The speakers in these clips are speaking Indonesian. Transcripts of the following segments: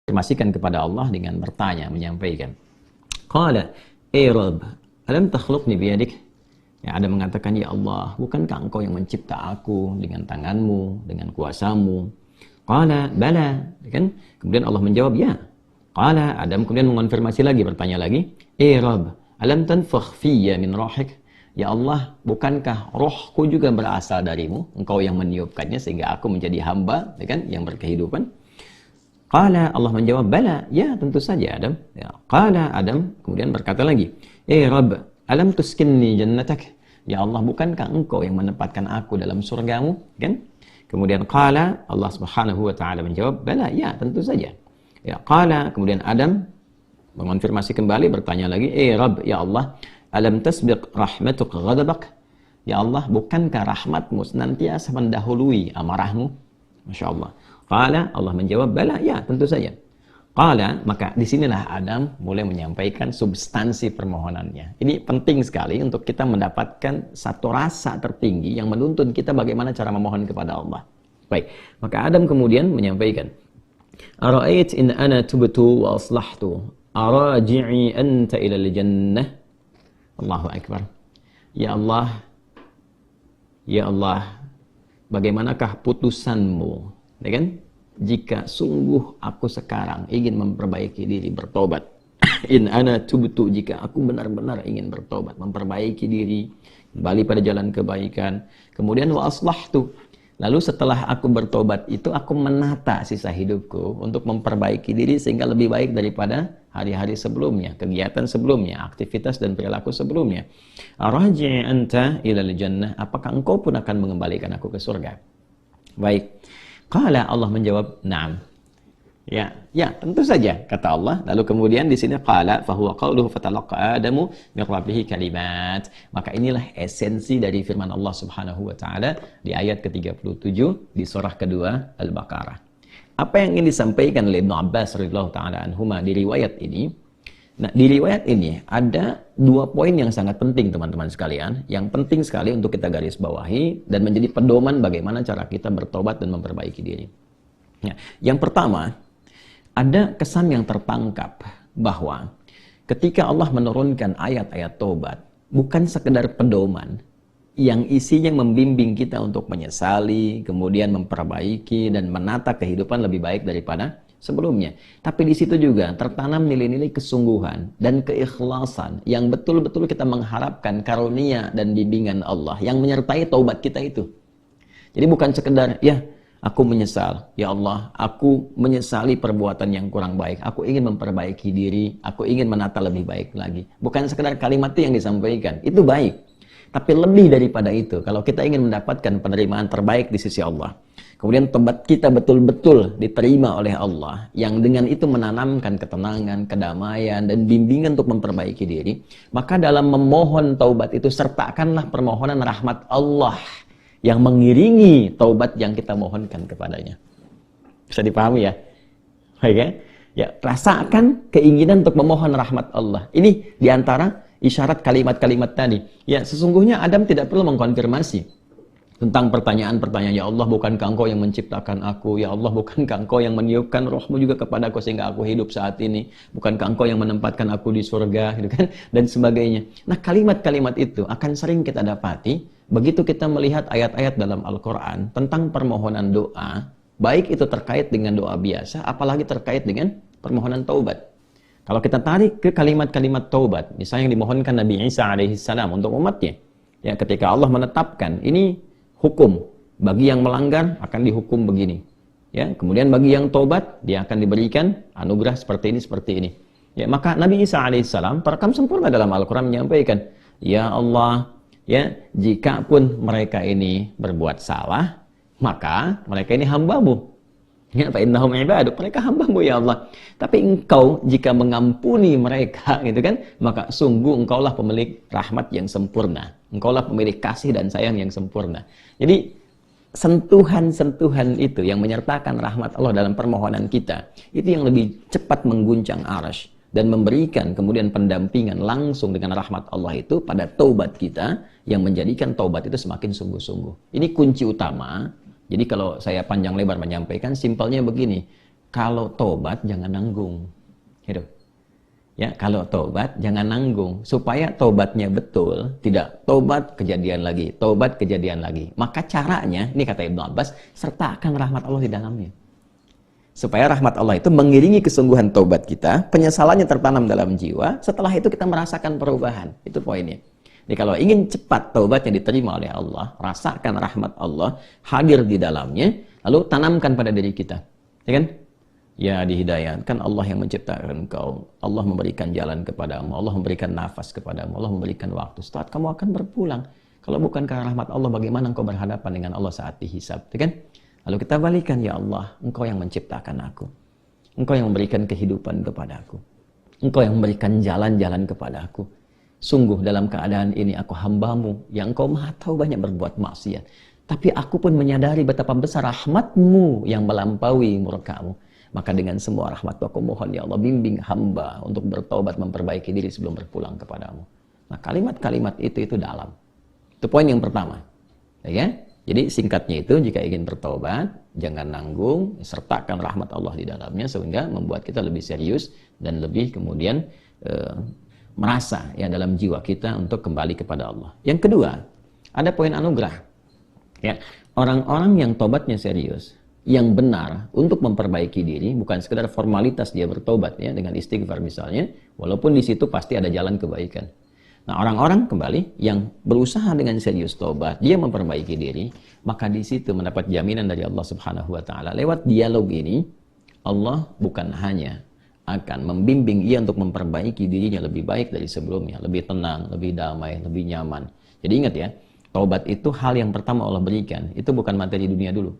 menginformasikan kepada Allah dengan bertanya, menyampaikan. Qala, Rabb, alam takhluqni biyadik? Ya, ada mengatakan, ya Allah, bukankah engkau yang mencipta aku dengan tanganmu, dengan kuasamu? Qala, bala. Kan? Kemudian Allah menjawab, ya. Qala, Adam kemudian mengonfirmasi lagi, bertanya lagi, Rabb, alam tanfakh fiyya min rohik? Ya Allah, bukankah rohku juga berasal darimu? Engkau yang meniupkannya sehingga aku menjadi hamba, kan, yang berkehidupan. Qala, Allah menjawab, bala, ya tentu saja Adam. Ya. Qala, Adam kemudian berkata lagi, Rabb, alam tuskinni jannatak? Ya Allah, bukankah engkau yang menempatkan aku dalam surgamu? Kan? Kemudian qala, Allah Subhanahu wa taala menjawab, bala, ya tentu saja. Ya, qala, kemudian Adam mengonfirmasi kembali, bertanya lagi, Rabb, ya Allah, alam tasbiq rahmatuk ghadabak? Ya Allah, bukankah rahmatmu senantiasa mendahului amarahmu? Masya Allah. Qala, Allah menjawab, bala, ya tentu saja. Qala, maka disinilah Adam mulai menyampaikan substansi permohonannya. Ini penting sekali untuk kita mendapatkan satu rasa tertinggi yang menuntun kita bagaimana cara memohon kepada Allah. Baik, maka Adam kemudian menyampaikan, Ara'ait in ana tubtu wa aslahtu, araji'i anta ilal jannah. Allahu Akbar. Ya Allah, bagaimanakah putusanmu? Ya kan? Jika sungguh aku sekarang ingin memperbaiki diri, bertobat. In ana tubtu, jika aku benar-benar ingin bertobat, memperbaiki diri, kembali pada jalan kebaikan. Kemudian wa aslahtu. Lalu setelah aku bertobat itu aku menata sisa hidupku untuk memperbaiki diri sehingga lebih baik daripada hari-hari sebelumnya, kegiatan sebelumnya, aktivitas dan perilaku sebelumnya. Araji'i anta ilal jannah, apakah engkau pun akan mengembalikan aku ke surga? Baik. Qala, Allah menjawab, na'am. Ya, tentu saja, kata Allah. Lalu kemudian di sini qala fa huwa qauluhu fatalaqa Adamu min rabbih kalimat. Maka inilah esensi dari firman Allah Subhanahu wa taala di ayat ke-37 di surah kedua Al-Baqarah. Apa yang ingin disampaikan oleh Ibnu Abbas radhiyallahu taala anhuma di riwayat ini? Nah, di riwayat ini ada dua poin yang sangat penting teman-teman sekalian, yang penting sekali untuk kita garis bawahi dan menjadi pedoman bagaimana cara kita bertobat dan memperbaiki diri. Ya, yang pertama, ada kesan yang tertangkap bahwa ketika Allah menurunkan ayat-ayat tobat, bukan sekedar pedoman yang isinya membimbing kita untuk menyesali, kemudian memperbaiki dan menata kehidupan lebih baik daripada sebelumnya. Tapi di situ juga tertanam nilai-nilai kesungguhan dan keikhlasan yang betul-betul kita mengharapkan karunia dan bimbingan Allah yang menyertai taubat kita itu. Jadi bukan sekedar, ya aku menyesal, ya Allah, aku menyesali perbuatan yang kurang baik, aku ingin memperbaiki diri, aku ingin menata lebih baik lagi. Bukan sekedar kalimat itu yang disampaikan, itu baik. Tapi lebih daripada itu, kalau kita ingin mendapatkan penerimaan terbaik di sisi Allah, kemudian tobat kita betul-betul diterima oleh Allah, yang dengan itu menanamkan ketenangan, kedamaian, dan bimbingan untuk memperbaiki diri, maka dalam memohon taubat itu sertakanlah permohonan rahmat Allah yang mengiringi taubat yang kita mohonkan kepadanya. Bisa dipahami ya? Baik ya? Ya, rasakan keinginan untuk memohon rahmat Allah. Ini diantara isyarat kalimat-kalimat tadi. Ya, sesungguhnya Adam tidak perlu mengkonfirmasi tentang pertanyaan-pertanyaan, ya Allah, bukankah engkau yang menciptakan aku? Ya Allah, bukankah engkau yang meniupkan rohmu juga kepadaku sehingga aku hidup saat ini? Bukankah engkau yang menempatkan aku di surga? Gitu kan? Dan sebagainya. Nah, kalimat-kalimat itu akan sering kita dapati begitu kita melihat ayat-ayat dalam Al-Quran tentang permohonan doa, baik itu terkait dengan doa biasa, apalagi terkait dengan permohonan taubat. Kalau kita tarik ke kalimat-kalimat taubat, misalnya yang dimohonkan Nabi Isa alaihissalam untuk umatnya, ya ketika Allah menetapkan ini hukum, bagi yang melanggar akan dihukum begini, ya kemudian bagi yang taubat dia akan diberikan anugerah seperti ini, ya maka Nabi Isa alaihissalam terekam sempurna dalam Al-Quran menyampaikan, ya Allah, ya jika pun mereka ini berbuat salah, maka mereka ini hambamu. Ya, fa innahum ibaduk, mereka hambamu ya Allah. Tapi engkau jika mengampuni mereka, gitu kan, maka sungguh engkaulah pemilik rahmat yang sempurna. Engkaulah pemilik kasih dan sayang yang sempurna. Jadi sentuhan-sentuhan itu yang menyertakan rahmat Allah dalam permohonan kita, itu yang lebih cepat mengguncang arasy dan memberikan kemudian pendampingan langsung dengan rahmat Allah itu pada taubat kita yang menjadikan taubat itu semakin sungguh-sungguh. Ini kunci utama. Jadi kalau saya panjang lebar menyampaikan, simpelnya begini. kalau tobat jangan nanggung. Gitu. Ya, kalau tobat jangan nanggung, supaya tobatnya betul, tidak tobat kejadian lagi, tobat kejadian lagi. Maka caranya, ini kata Ibnu Abbas, sertakan rahmat Allah di dalamnya. Supaya rahmat Allah itu mengiringi kesungguhan tobat kita, penyesalannya tertanam dalam jiwa, setelah itu kita merasakan perubahan. Itu poinnya. Jadi kalau ingin cepat tobatnya diterima oleh Allah, rasakan rahmat Allah hadir di dalamnya, lalu tanamkan pada diri kita. Ya kan? Ya, dihidayatkan Allah yang menciptakan engkau. Allah memberikan jalan kepadamu. Allah memberikan nafas kepadamu. Allah memberikan waktu. Setelah kamu akan berpulang. Kalau bukan karena rahmat Allah, bagaimana engkau berhadapan dengan Allah saat dihisab? Ya kan? Lalu kita balikan, ya Allah, engkau yang menciptakan aku. Engkau yang memberikan kehidupan kepadaku. Engkau yang memberikan jalan-jalan kepadaku. Sungguh dalam keadaan ini aku hambamu, yang engkau maha tahu banyak berbuat maksiat. Tapi aku pun menyadari betapa besar rahmatmu yang melampaui murkamu. Maka dengan semua rahmat aku mohon, ya Allah, bimbing hamba untuk bertobat, memperbaiki diri sebelum berpulang kepadamu. Nah, kalimat-kalimat itu dalam. Itu poin yang pertama. Ya, jadi singkatnya itu, jika ingin bertobat, jangan nanggung, sertakan rahmat Allah di dalamnya, sehingga membuat kita lebih serius dan lebih kemudian merasa ya dalam jiwa kita untuk kembali kepada Allah. Yang kedua, ada poin anugerah. Ya, orang-orang yang tobatnya serius, yang benar untuk memperbaiki diri, bukan sekedar formalitas dia bertobat ya dengan istighfar misalnya, walaupun di situ pasti ada jalan kebaikan. Nah, orang-orang kembali yang berusaha dengan serius tobat, dia memperbaiki diri, maka di situ mendapat jaminan dari Allah Subhanahu wa taala. Lewat dialog ini, Allah bukan hanya akan membimbing ia untuk memperbaiki dirinya lebih baik dari sebelumnya, lebih tenang, lebih damai, lebih nyaman. Jadi ingat ya, taubat itu hal yang pertama Allah berikan, itu bukan materi dunia dulu.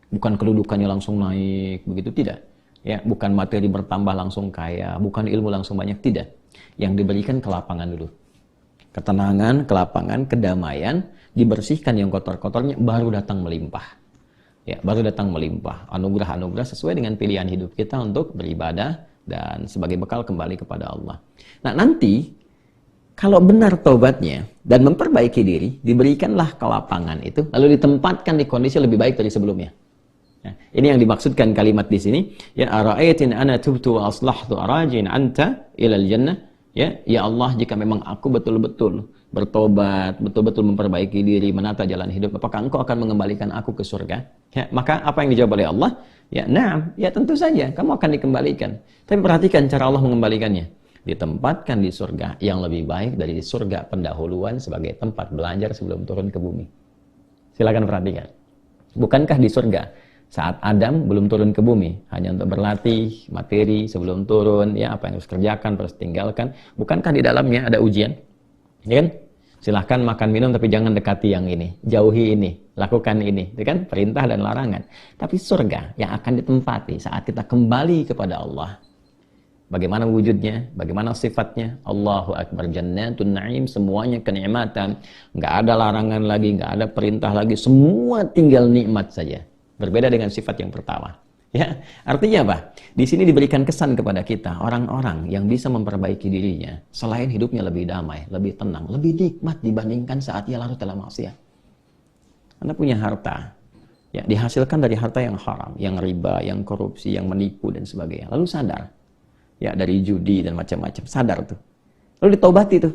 Bukan kedudukannya langsung naik, begitu tidak. Ya, bukan materi bertambah langsung kaya, bukan ilmu langsung banyak, tidak. Yang diberikan kelapangan dulu. Ketenangan, kelapangan, kedamaian, dibersihkan yang kotor-kotornya, baru datang melimpah. Ya, baru datang melimpah. Anugerah-anugerah sesuai dengan pilihan hidup kita untuk beribadah dan sebagai bekal kembali kepada Allah. Nah, nanti kalau benar taubatnya dan memperbaiki diri, diberikanlah kelapangan itu, lalu ditempatkan di kondisi lebih baik dari sebelumnya. Nah, ini yang dimaksudkan kalimat di sini. Ya, ara'aitin ana tubtu wa aslahtu arajin anta ilal jannah. Ya Allah, jika memang aku betul-betul bertobat, betul-betul memperbaiki diri, menata jalan hidup, apakah engkau akan mengembalikan aku ke surga? Ya, maka apa yang dijawab oleh Allah? Ya, na'am, ya tentu saja, kamu akan dikembalikan. Tapi perhatikan cara Allah mengembalikannya. Ditempatkan di surga yang lebih baik dari surga pendahuluan sebagai tempat belajar sebelum turun ke bumi. Silakan perhatikan. Bukankah di surga saat Adam belum turun ke bumi, hanya untuk berlatih materi sebelum turun, ya apa yang harus kerjakan, harus tinggalkan. Bukankah di dalamnya ada ujian? Ya kan? Silahkan makan minum, tapi jangan dekati yang ini, jauhi ini, lakukan ini, ya kan? Perintah dan larangan. Tapi surga yang akan ditempati saat kita kembali kepada Allah. Bagaimana wujudnya? Bagaimana sifatnya? Allahu Akbar, jannatun na'im, semuanya kenikmatan. Nggak ada larangan lagi, nggak ada perintah lagi, semua tinggal nikmat saja. Berbeda dengan sifat yang pertama. Ya, artinya apa? Di sini diberikan kesan kepada kita, orang-orang yang bisa memperbaiki dirinya, selain hidupnya lebih damai, lebih tenang, lebih nikmat dibandingkan saat ia larut dalam maksiat. Anda punya harta, ya dihasilkan dari harta yang haram, yang riba, yang korupsi, yang menipu dan sebagainya. Lalu sadar, ya dari judi dan macam-macam, sadar tuh. Lalu ditobati tuh.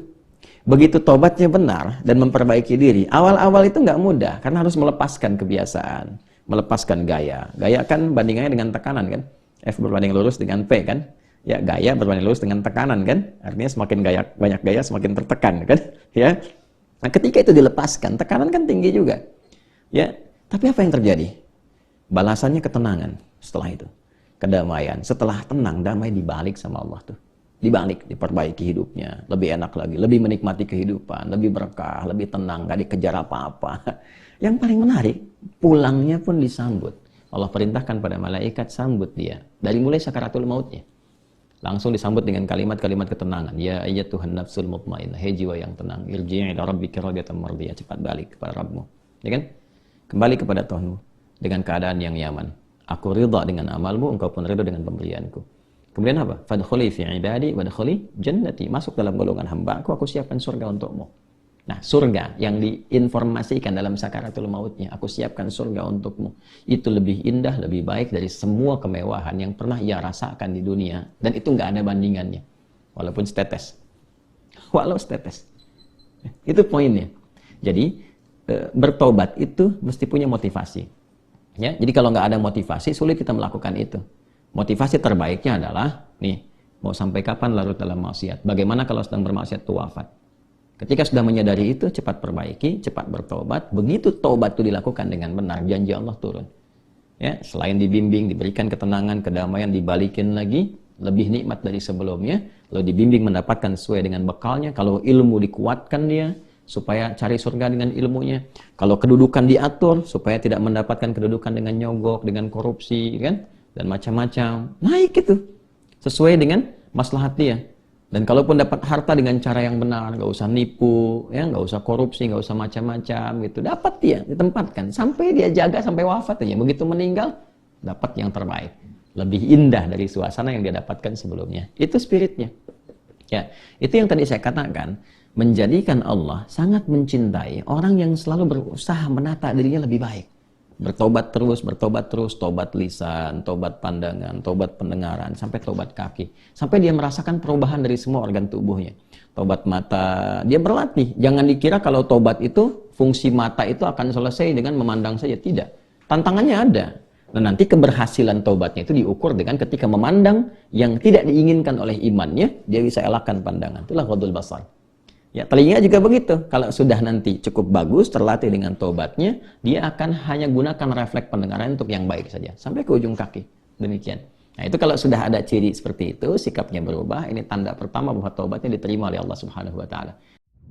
Begitu tobatnya benar dan memperbaiki diri, awal-awal itu nggak mudah karena harus melepaskan kebiasaan. Melepaskan gaya. Gaya kan bandingannya dengan tekanan kan. F berbanding lurus dengan P kan. Ya, gaya berbanding lurus dengan tekanan kan. Artinya semakin gaya, banyak gaya semakin tertekan kan. Ya. Nah, ketika itu dilepaskan, tekanan kan tinggi juga. Ya, tapi apa yang terjadi? Balasannya ketenangan setelah itu. Kedamaian. Setelah tenang, damai dibalik sama Allah tuh. Dibalik, diperbaiki hidupnya. Lebih enak lagi, lebih menikmati kehidupan, lebih berkah, lebih tenang, gak dikejar apa-apa. Yang paling menarik, pulangnya pun disambut. Allah perintahkan pada malaikat, sambut dia. Dari mulai sakaratul mautnya. Langsung disambut dengan kalimat-kalimat ketenangan. Ya ayyatuhan nafsul mutmainnah, hei jiwa yang tenang. Irji'i ila rabbika radiyatan mardiyah, cepat balik kepada Rabbmu. Ya kan? Kembali kepada Tuhanmu dengan keadaan yang nyaman. Aku ridha dengan amalmu, engkau pun ridha dengan pemberianku. Kemudian apa? Fadkhuli fi ibadi wadkhuli jannati. Masuk dalam golongan hamba aku siapkan surga untukmu. Nah, surga yang diinformasikan dalam sakaratul mautnya, aku siapkan surga untukmu. Itu lebih indah, lebih baik dari semua kemewahan yang pernah ia rasakan di dunia. Dan itu nggak ada bandingannya. Walaupun setetes. Walau setetes. Itu poinnya. Jadi, bertobat itu mesti punya motivasi. Ya, jadi kalau nggak ada motivasi, sulit kita melakukan itu. Motivasi terbaiknya adalah, nih, mau sampai kapan larut dalam maksiat? Bagaimana kalau sedang bermaksiat itu wafat? Ketika sudah menyadari itu, cepat perbaiki, cepat bertobat. Begitu tobat itu dilakukan dengan benar, janji Allah turun. Ya, selain dibimbing, diberikan ketenangan, kedamaian, dibalikin lagi, lebih nikmat dari sebelumnya. Lalu dibimbing mendapatkan sesuai dengan bekalnya. Kalau ilmu dikuatkan dia, supaya cari surga dengan ilmunya. Kalau kedudukan diatur, supaya tidak mendapatkan kedudukan dengan nyogok, dengan korupsi, kan? Dan macam-macam. Naik itu. Sesuai dengan maslahat dia. Dan kalaupun dapat harta dengan cara yang benar, nggak usah nipu, ya, nggak usah korupsi, nggak usah macam-macam, gitu. Dapat dia, ditempatkan. Sampai dia jaga sampai wafat aja. Begitu meninggal, dapat yang terbaik. Lebih indah dari suasana yang dia dapatkan sebelumnya. Itu spiritnya. Ya, itu yang tadi saya katakan, menjadikan Allah sangat mencintai orang yang selalu berusaha menata dirinya lebih baik. Bertobat terus, tobat lisan, tobat pandangan, tobat pendengaran, sampai tobat kaki. Sampai dia merasakan perubahan dari semua organ tubuhnya. Tobat mata, dia berlatih. Jangan dikira kalau tobat itu, fungsi mata itu akan selesai dengan memandang saja. Tidak. Tantangannya ada. Dan nanti keberhasilan tobatnya itu diukur dengan ketika memandang yang tidak diinginkan oleh imannya, dia bisa elakkan pandangan. Itulah ghadul basar. Ya, telinga juga begitu. Kalau sudah nanti cukup bagus, terlatih dengan tobatnya, dia akan hanya gunakan refleks pendengaran untuk yang baik saja. Sampai ke ujung kaki. Demikian. Nah, itu kalau sudah ada ciri seperti itu, sikapnya berubah, ini tanda pertama bahwa tobatnya diterima oleh Allah Subhanahu wa Ta'ala.